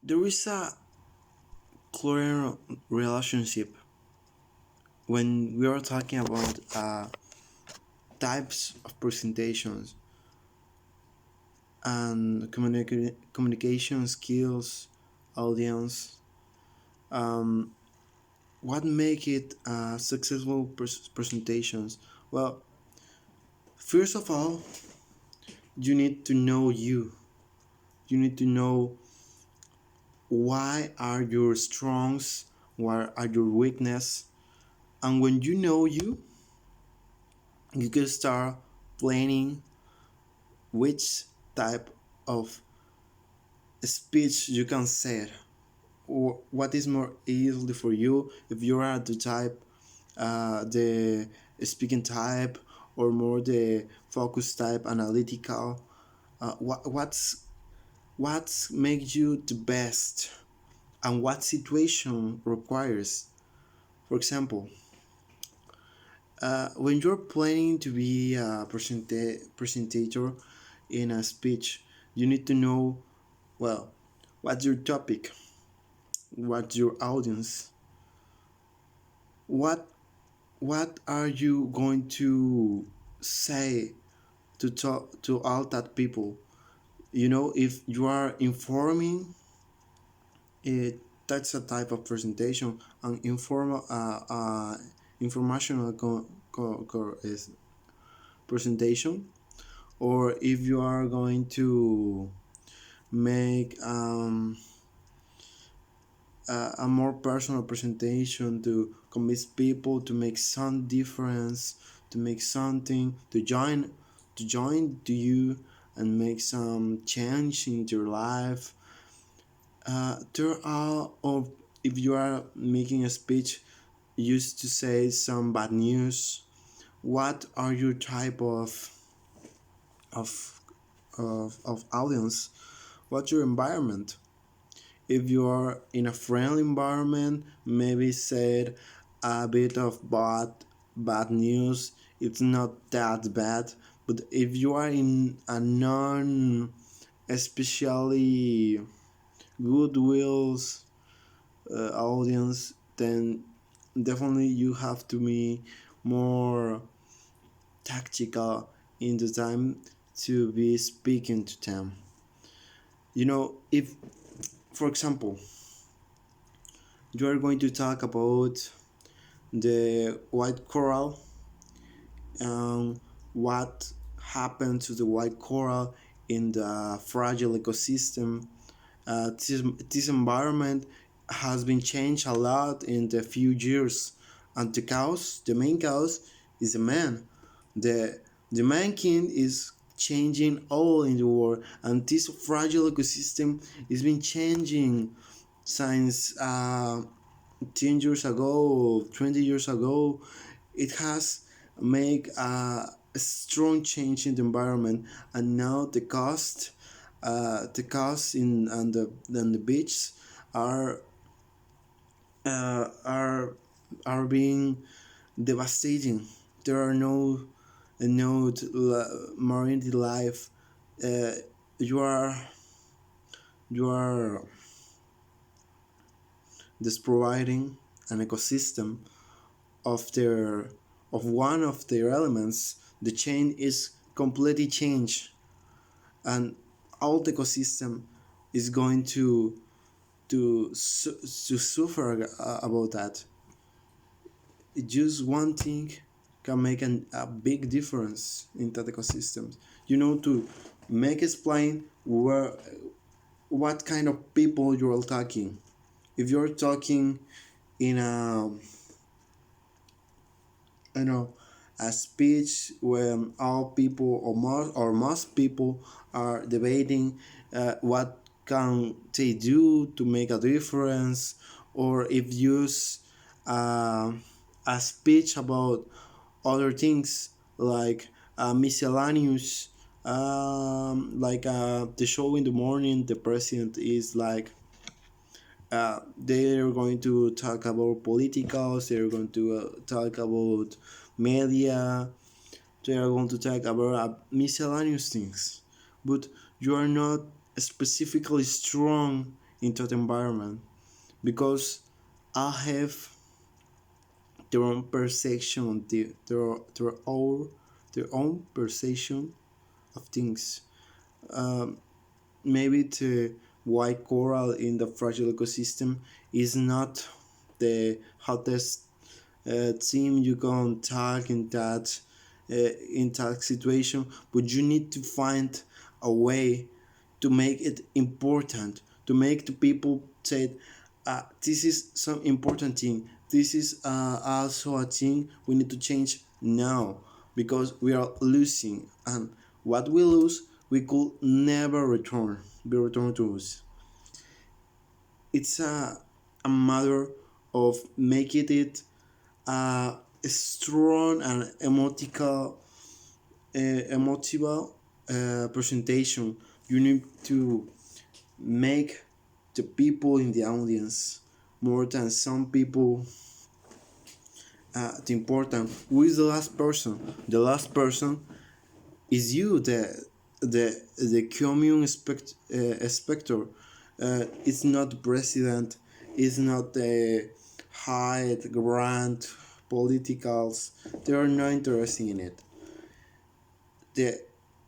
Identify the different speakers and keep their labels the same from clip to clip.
Speaker 1: there is a clear relationship when we are talking about types of presentations and communication skills, audience. Um, what make it successful presentations? Well, first of all, you need to know you. You need to know why are your strongs, what are your weakness, and when you know you can start planning which type of speech you can say, or what is more easily for you if you are the type, the speaking type, or more the focus type, analytical. What makes you the best, and what situation requires. For example, when you're planning to be a presentator in a speech, you need to know, well, what's your topic, what's your audience, what what are you going to say to talk to all that people. If you are informing it, that's a type of presentation. And informational is presentation. Or if you are going to make a more personal presentation to convince people to make some difference, to make something, to join to you and make some change in your life. There are, or if you are making a speech used to say some bad news, what are your type of of audience? What's your environment? If you are in a friendly environment, maybe said a bit of bad news, it's not that bad. But if you are in a non especially goodwills audience, then definitely you have to be more tactical in the time to be speaking to them. If, for example, you are going to talk about the white coral, what happened to the white coral in the fragile ecosystem. This environment has been changed a lot in the few years, and the main cause, is a man. The mankind is changing all in the world, and this fragile ecosystem has been changing since 10 years ago, 20 years ago. It has made a strong change in the environment, and now the costs in on the beach are uh, are are being devastating. There are no marine life. uh, you are you are just providing an ecosystem of their of one of their elements. The chain is completely changed, and all the ecosystem is going to suffer about that. Just one thing can make a big difference in that ecosystem. To make explain what kind of people you're talking. If you're talking in you know a speech when all people, or most people, are debating what can they do to make a difference, or if use uh, a speech about other things, like miscellaneous, like the show in the morning, the president is like, they're going to talk about politicals, they're going to talk about media, they are going to talk about miscellaneous things. But you are not specifically strong into the environment, because I have their own perception, their own perception of things. Maybe the white coral in the fragile ecosystem is not the hottest thing you can tag in that situation, but you need to find a way to make it important, to make the people say, this is some important thing, this is also a thing we need to change now, because we are losing, and what we lose we could never be returned to us. It's a matter of making it a strong and emotional presentation. You need to make the people in the audience more than some people the important. Who is the last person? The last person is you, the commune specter. It's not the president, it's not the high grand politicals. They are not interested in it. The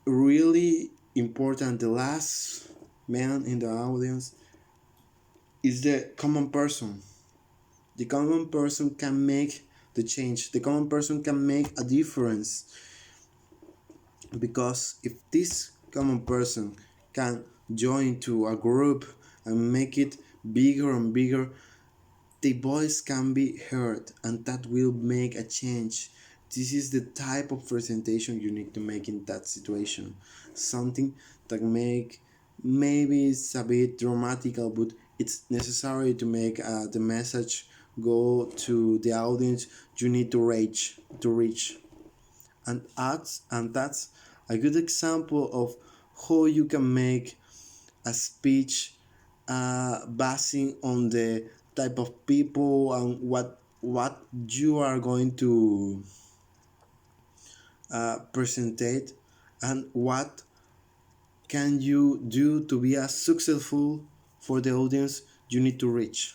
Speaker 1: really important, the last man in the audience is the common person. The common person can make the change. The common person can make a difference, because if this common person can join to a group and make it bigger and bigger, the voice can be heard, and that will make a change. This is the type of presentation you need to make in that situation. Something that make, maybe it's a bit dramatical, but it's necessary to make the message go to the audience you need to reach. And that's a good example of how you can make a speech basing on the type of people and what you are going to presentate, and what can you do to be as successful for the audience you need to reach.